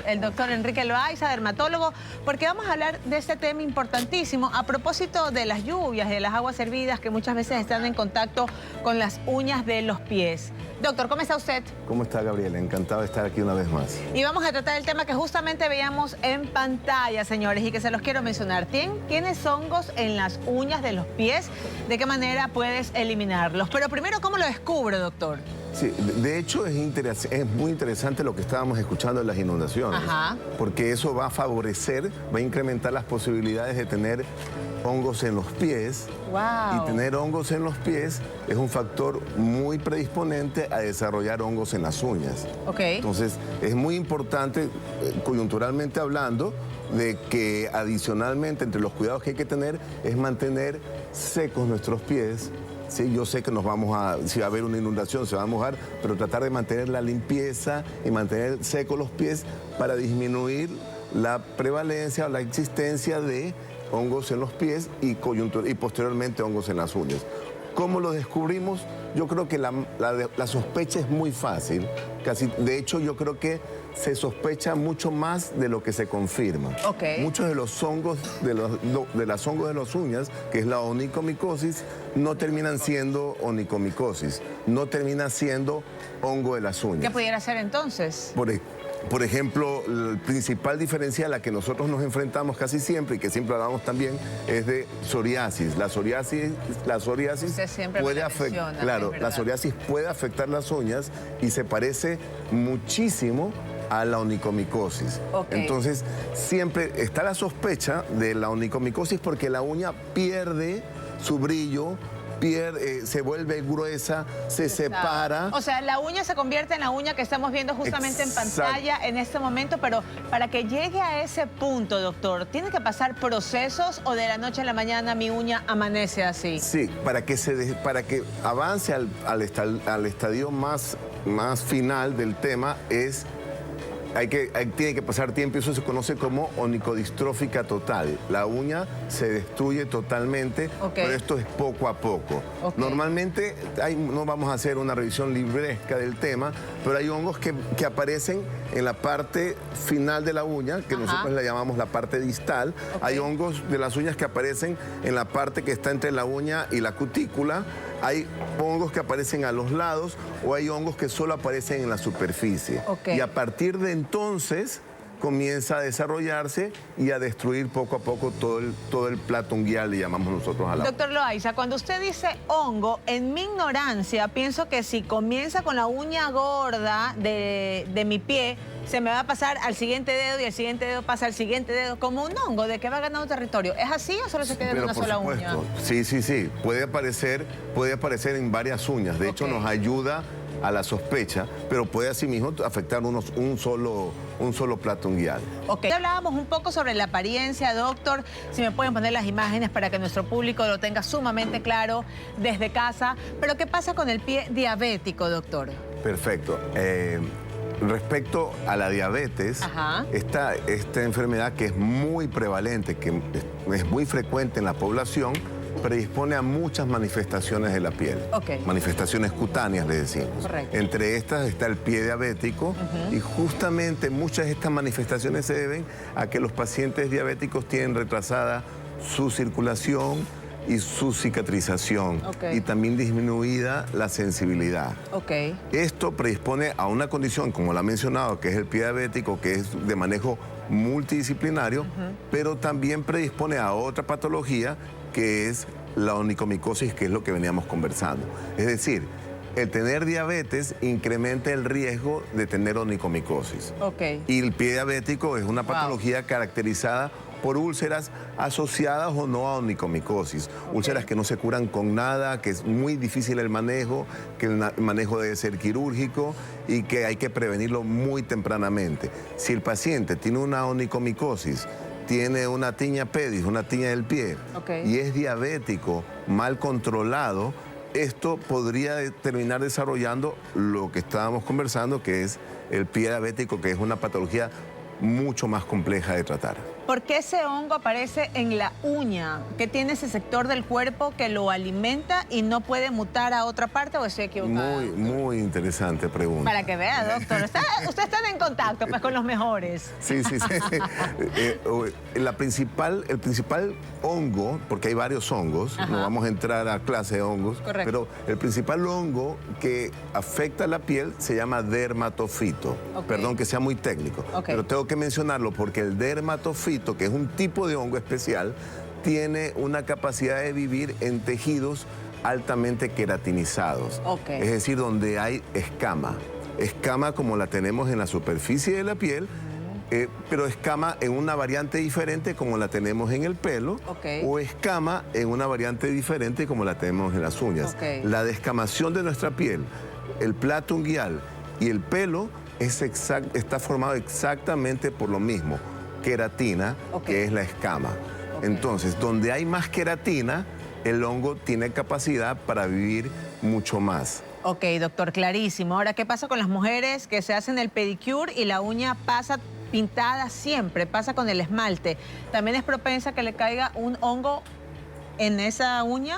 El doctor Enrique Loaiza, dermatólogo, porque vamos a hablar de este tema importantísimo a propósito de las lluvias, de las aguas hervidas que muchas veces están en contacto con las uñas de los pies. Doctor, ¿cómo está usted? ¿Cómo está, Gabriela? Encantado de estar aquí una vez más. Y vamos a tratar el tema que justamente veíamos en pantalla, señores, y que se los quiero mencionar. ¿Tienes hongos en las uñas de los pies? ¿De qué manera puedes eliminarlos? Pero primero, ¿cómo lo descubre, doctor? Sí, de hecho es muy interesante lo que estábamos escuchando en las inundaciones. Ajá. Porque eso va a favorecer, va a incrementar las posibilidades de tener hongos en los pies. Wow. Y tener hongos en los pies es un factor muy predisponente a desarrollar hongos en las uñas. Ok. Entonces es muy importante, coyunturalmente hablando, de que adicionalmente entre los cuidados que hay que tener es mantener secos nuestros pies. Sí, yo sé que si va a haber una inundación, se va a mojar, pero tratar de mantener la limpieza y mantener secos los pies para disminuir la prevalencia o la existencia de hongos en los pies y posteriormente hongos en las uñas. ¿Cómo lo descubrimos? Yo creo que la sospecha es muy fácil. De hecho, yo creo que se sospecha mucho más de lo que se confirma. Okay. Muchos de los hongos, de las hongos de las uñas, que es la onicomicosis, no terminan siendo onicomicosis, no termina siendo hongo de las uñas. ¿Qué pudiera ser entonces? Por ejemplo, el principal diferencial a la que nosotros nos enfrentamos casi siempre y que siempre hablamos también es de psoriasis. La psoriasis puede afectar, claro, la psoriasis puede afectar las uñas y se parece muchísimo a la onicomicosis. Okay. Entonces, siempre está la sospecha de la onicomicosis porque la uña pierde su brillo, se vuelve gruesa, se separa. O sea, la uña se convierte en la uña que estamos viendo justamente en pantalla en este momento, pero para que llegue a ese punto, doctor, ¿tiene que pasar procesos o de la noche a la mañana mi uña amanece así? Sí, para que avance al estadio más final del tema tiene que pasar tiempo y eso se conoce como onicodistrófica total. La uña se destruye totalmente, pero esto es poco a poco. Normalmente no vamos a hacer una revisión libresca del tema, pero hay hongos que aparecen en la parte final de la uña, que nosotros le llamamos la parte distal. Hay hongos de las uñas que aparecen en la parte que está entre la uña y la cutícula. Hay hongos que aparecen a los lados o hay hongos que solo aparecen en la superficie. Y a partir de entonces comienza a desarrollarse y a destruir poco a poco todo el plato unguial, le llamamos nosotros a la uña. Doctor Loaiza, cuando usted dice hongo, en mi ignorancia pienso que si comienza con la uña gorda de mi pie, se me va a pasar al siguiente dedo y el siguiente dedo pasa al siguiente dedo, como un hongo de que va ganando territorio. ¿Es así o solo se queda en una sola uña? Sí. Puede aparecer en varias uñas. De hecho, nos ayuda a la sospecha, pero puede asimismo afectar un solo plato unguial. Hablábamos un poco sobre la apariencia, doctor. Si me pueden poner las imágenes para que nuestro público lo tenga sumamente claro desde casa. Pero ¿qué pasa con el pie diabético, doctor? Perfecto. Respecto a la diabetes, esta enfermedad que es muy prevalente, que es muy frecuente en la población, predispone a muchas manifestaciones de la piel. Manifestaciones cutáneas, le decimos. Correcto. Entre estas está el pie diabético y justamente muchas de estas manifestaciones se deben a que los pacientes diabéticos tienen retrasada su circulación y su cicatrización y también disminuida la sensibilidad. Esto predispone a una condición, como la ha mencionado, que es el pie diabético, que es de manejo multidisciplinario, pero también predispone a otra patología que es la onicomicosis, que es lo que veníamos conversando. Es decir, el tener diabetes incrementa el riesgo de tener onicomicosis. Y el pie diabético es una patología caracterizada por úlceras asociadas o no a onicomicosis. Úlceras que no se curan con nada, que es muy difícil el manejo, que el manejo debe ser quirúrgico y que hay que prevenirlo muy tempranamente. Si el paciente tiene una onicomicosis, tiene una tiña pedis, una tiña del pie, y es diabético, mal controlado, esto podría terminar desarrollando lo que estábamos conversando, que es el pie diabético, que es una patología mucho más compleja de tratar. ¿Por qué ese hongo aparece en la uña? ¿Qué tiene ese sector del cuerpo que lo alimenta y no puede mutar a otra parte o estoy equivocada? Muy interesante pregunta. Para que vea, doctor. Usted está en contacto pues, con los mejores. Sí. El principal hongo, porque hay varios hongos, Ajá. no vamos a entrar a clase de hongos, Correcto. pero el principal hongo que afecta la piel se llama dermatofito. Ok. Perdón que sea muy técnico, Ok. pero tengo que mencionarlo porque el dermatofito, que es un tipo de hongo especial, tiene una capacidad de vivir en tejidos altamente queratinizados. Ok. Es decir, donde hay escama. Escama como la tenemos en la superficie de la piel, pero escama en una variante diferente como la tenemos en el pelo, Ok. o escama en una variante diferente como la tenemos en las uñas. Ok. La descamación de nuestra piel, el plato unguial y el pelo está formado exactamente por lo mismo, queratina, Ok. que es la escama. Ok. Entonces, donde hay más queratina, el hongo tiene capacidad para vivir mucho más. Ok, doctor, clarísimo. Ahora, ¿qué pasa con las mujeres que se hacen el pedicure y la uña pasa pintada siempre, pasa con el esmalte? ¿También es propensa que le caiga un hongo en esa uña?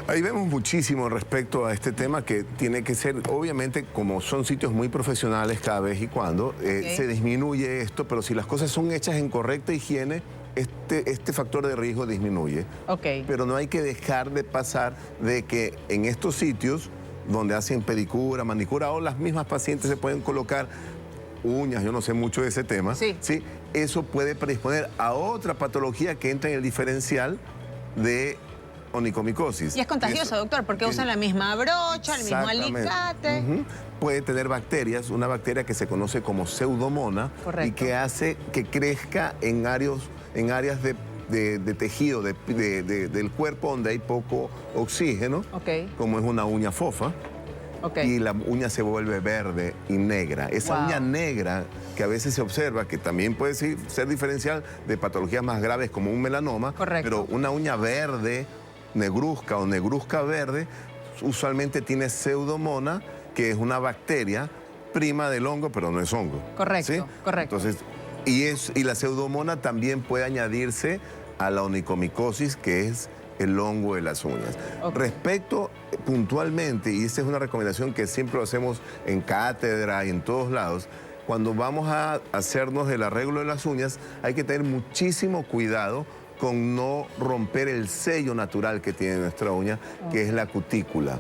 Ahí vemos muchísimo respecto a este tema que tiene que ser, obviamente, como son sitios muy profesionales cada vez y cuando, se disminuye esto, pero si las cosas son hechas en correcta higiene, este factor de riesgo disminuye. Ok. Pero no hay que dejar de pasar de que en estos sitios donde hacen pedicura, manicura, o las mismas pacientes se pueden colocar uñas, yo no sé mucho de ese tema, Sí. Eso puede predisponer a otra patología que entra en el diferencial de onicomicosis. Y es contagioso, doctor, porque usan la misma brocha, el mismo Exactamente. alicate. Ujú. Puede tener bacterias, una bacteria que se conoce como pseudomona. Correcto. Y que hace que crezca en áreas de tejido del cuerpo donde hay poco oxígeno, Ok. como es una uña fofa. Ok. Y la uña se vuelve verde y negra. Esa Wow. uña negra que a veces se observa, que también puede ser diferencial de patologías más graves como un melanoma, Correcto. pero una uña verde, negruzca o negruzca verde, usualmente tiene pseudomona, que es una bacteria prima del hongo, pero no es hongo. Correcto, ¿sí? correcto. Entonces, y la pseudomona también puede añadirse a la onicomicosis, que es el hongo de las uñas. Ok. Respecto puntualmente, y esta es una recomendación que siempre lo hacemos en cátedra y en todos lados, cuando vamos a hacernos el arreglo de las uñas, hay que tener muchísimo cuidado con no romper el sello natural que tiene nuestra uña, que es la cutícula,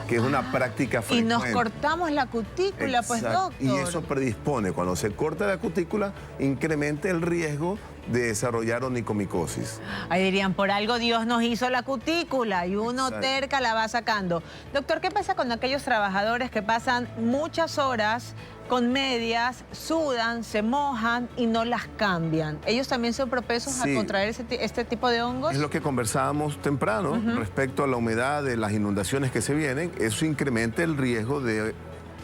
que es una práctica Y frecuente. nos cortamos la cutícula, pues, Exacto. doctor. Y eso predispone, cuando se corta la cutícula, incrementa el riesgo de desarrollar onicomicosis. Ahí dirían, por algo Dios nos hizo la cutícula y uno Exacto. terca la va sacando. Doctor, ¿qué pasa con aquellos trabajadores que pasan muchas horas con medias, sudan, se mojan y no las cambian? ¿Ellos también son propensos Sí. a contraer este tipo de hongos? Es lo que conversábamos temprano respecto a la humedad de las inundaciones que se vienen. Eso incrementa el riesgo de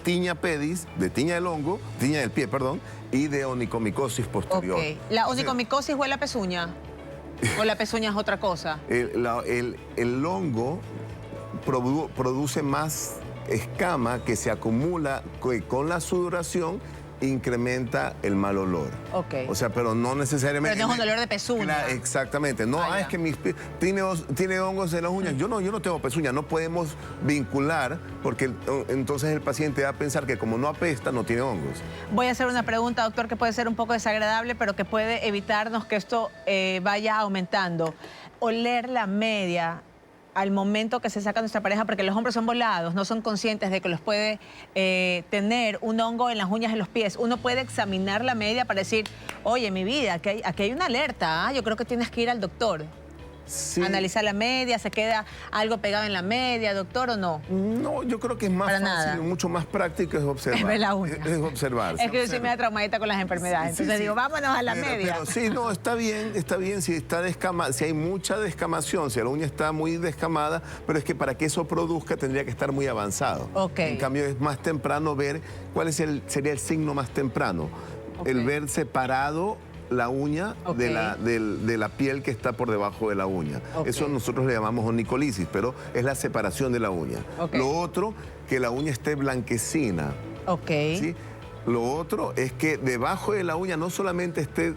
tiña pedis, de tiña del hongo, tiña del pie, perdón, y de onicomicosis posterior. Ok. ¿La onicomicosis huele a pezuña? ¿O la pezuña es otra cosa? El hongo produce más escama que se acumula con la sudoración, incrementa el mal olor. Ok. O sea, pero no necesariamente... Pero no es un dolor de pezuña. Exactamente. No, Ah, ya. es que tiene hongos en las uñas. Yo no tengo pezuña. No podemos vincular porque entonces el paciente va a pensar que como no apesta, no tiene hongos. Voy a hacer una pregunta, doctor, que puede ser un poco desagradable, pero que puede evitarnos que esto vaya aumentando. Oler la media al momento que se saca nuestra pareja, porque los hombres son volados, no son conscientes de que los puede tener un hongo en las uñas de los pies. Uno puede examinar la media para decir, oye, mi vida, aquí hay una alerta, yo creo que tienes que ir al doctor. Sí. Analizar la media, ¿se queda algo pegado en la media, doctor, o no? No, yo creo que es más Para fácil, nada. mucho más práctico es observar. Es ver la uña. Es observar. Es que yo soy media traumadita con las enfermedades, entonces digo, vámonos a la media. Pero sí, no, está bien si está si hay mucha descamación, si la uña está muy descamada, pero es que para que eso produzca tendría que estar muy avanzado. Ok. En cambio, es más temprano ver cuál sería el signo más temprano. Ok. El ver separado la uña Ok. de la piel que está por debajo de la uña. Ok. Eso nosotros le llamamos onicolisis, pero es la separación de la uña. Ok. Lo otro, que la uña esté blanquecina. Ok. ¿Sí? Lo otro es que debajo de la uña no solamente esté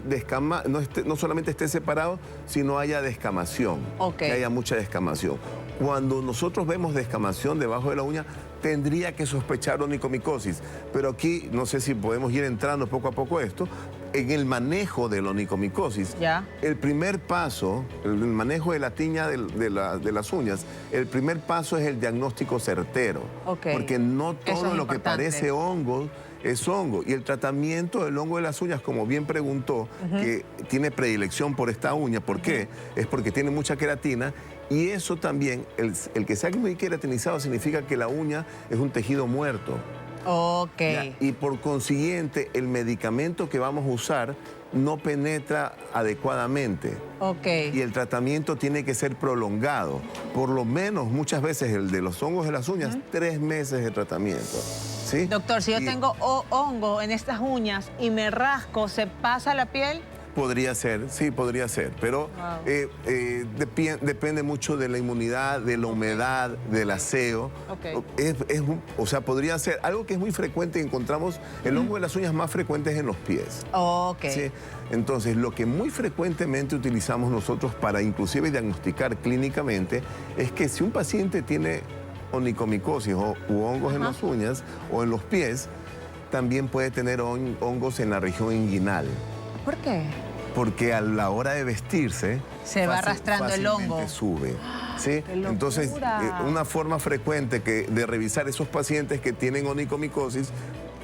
no solamente esté separado, sino haya descamación, que haya mucha descamación. Cuando nosotros vemos descamación debajo de la uña, tendría que sospechar onicomicosis. Pero aquí, no sé si podemos ir entrando poco a poco esto, en el manejo de la onicomicosis, el primer paso, el manejo de la tiña de las uñas, el primer paso es el diagnóstico certero. Porque no todo lo que parece hongo es hongo. Y el tratamiento del hongo de las uñas, como bien preguntó, que tiene predilección por esta uña, ¿por qué? Es porque tiene mucha queratina. Y eso también, el que sea muy queratinizado significa que la uña es un tejido muerto. Y por consiguiente, el medicamento que vamos a usar no penetra adecuadamente. Y el tratamiento tiene que ser prolongado. Por lo menos, muchas veces, el de los hongos de las uñas, 3 meses de tratamiento. ¿Sí? Doctor, si yo tengo hongo en estas uñas y me rasco, ¿se pasa la piel? Podría ser, sí, podría ser, pero depende mucho de la inmunidad, de la humedad, del aseo. O sea, podría ser algo que es muy frecuente. Encontramos el hongo de las uñas más frecuentes en los pies. ¿Sí? Entonces, lo que muy frecuentemente utilizamos nosotros para inclusive diagnosticar clínicamente es que si un paciente tiene onicomicosis u hongos en las uñas o en los pies, también puede tener hongos en la región inguinal. ¿Por qué? Porque a la hora de vestirse se va arrastrando el hongo. Sube. ¿Sí? Entonces, una forma frecuente de revisar esos pacientes que tienen onicomicosis,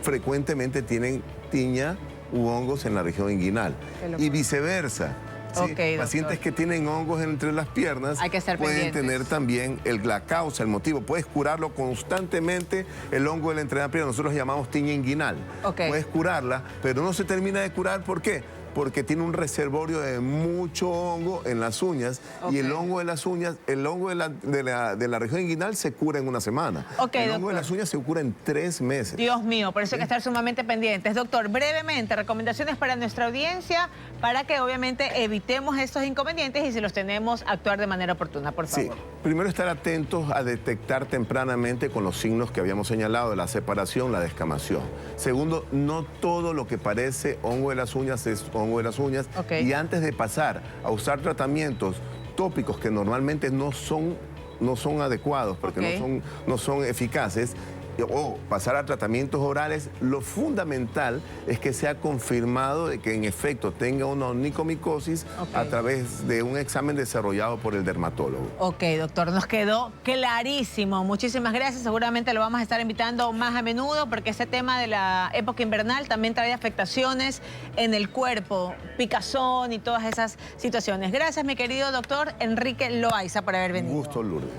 frecuentemente tienen tiña u hongos en la región inguinal. Y viceversa. ¿Sí? Pacientes que tienen hongos entre las piernas pueden tener también la causa, el motivo. Puedes curarlo constantemente, el hongo de la entrepierna, nosotros llamamos tiña inguinal. Puedes curarla, pero no se termina de curar. ¿Por qué? Porque tiene un reservorio de mucho hongo en las uñas y el hongo de las uñas, el hongo de la región inguinal se cura en 1 semana. El hongo de las uñas se cura en 3 meses. Dios mío, por eso hay que estar sumamente pendientes. Doctor, brevemente, recomendaciones para nuestra audiencia para que obviamente evitemos estos inconvenientes y si los tenemos, actuar de manera oportuna, por favor. Sí, primero estar atentos a detectar tempranamente con los signos que habíamos señalado de la separación, la descamación. Segundo, no todo lo que parece hongo de las uñas es hongo de las uñas. Y antes de pasar a usar tratamientos tópicos que normalmente no son adecuados porque no son eficaces, o pasar a tratamientos orales, lo fundamental es que sea confirmado de que en efecto tenga una onicomicosis a través de un examen desarrollado por el dermatólogo. Doctor, nos quedó clarísimo. Muchísimas gracias. Seguramente lo vamos a estar invitando más a menudo porque este tema de la época invernal también trae afectaciones en el cuerpo, picazón y todas esas situaciones. Gracias, mi querido doctor Enrique Loaiza, por haber venido. Un gusto, Lourdes.